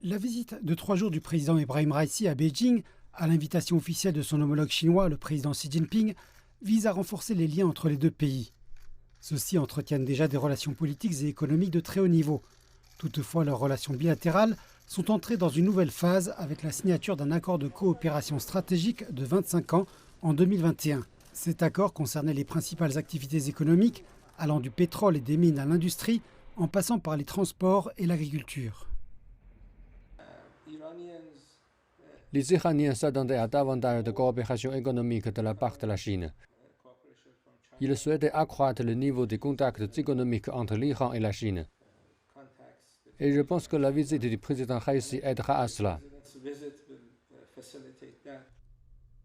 La visite de 3 jours du président Ebrahim Raïssi à Beijing, à l'invitation officielle de son homologue chinois, le président Xi Jinping, vise à renforcer les liens entre les deux pays. Ceux-ci entretiennent déjà des relations politiques et économiques de très haut niveau. Toutefois, leurs relations bilatérales sont entrées dans une nouvelle phase avec la signature d'un accord de coopération stratégique de 25 ans en 2021. Cet accord concernait les principales activités économiques, allant du pétrole et des mines à l'industrie, en passant par les transports et l'agriculture. Les Iraniens s'attendaient à davantage de coopération économique de la part de la Chine. Ils souhaitaient accroître le niveau des contacts économiques entre l'Iran et la Chine. Et je pense que la visite du président Raïssi aidera à cela.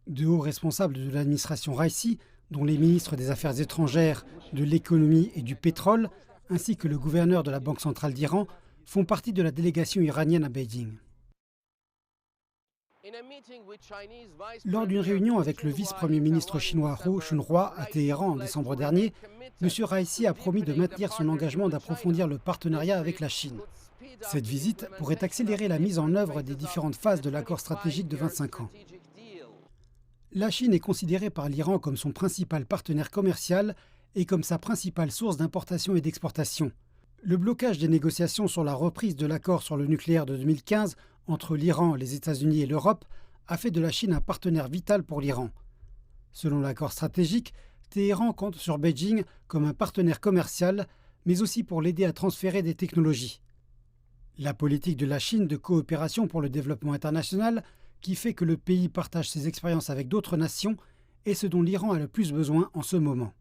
De hauts responsables de l'administration Raïssi, dont les ministres des Affaires étrangères, de l'économie et du pétrole, ainsi que le gouverneur de la Banque centrale d'Iran, font partie de la délégation iranienne à Beijing. Lors d'une réunion avec le vice-premier ministre chinois Hou Chunhua à Téhéran en décembre dernier, M. Raïssi a promis de maintenir son engagement d'approfondir le partenariat avec la Chine. Cette visite pourrait accélérer la mise en œuvre des différentes phases de l'accord stratégique de 25 ans. La Chine est considérée par l'Iran comme son principal partenaire commercial et comme sa principale source d'importation et d'exportation. Le blocage des négociations sur la reprise de l'accord sur le nucléaire de 2015 entre l'Iran, les États-Unis et l'Europe a fait de la Chine un partenaire vital pour l'Iran. Selon l'accord stratégique, Téhéran compte sur Beijing comme un partenaire commercial, mais aussi pour l'aider à transférer des technologies. La politique de la Chine de coopération pour le développement international, qui fait que le pays partage ses expériences avec d'autres nations, est ce dont l'Iran a le plus besoin en ce moment.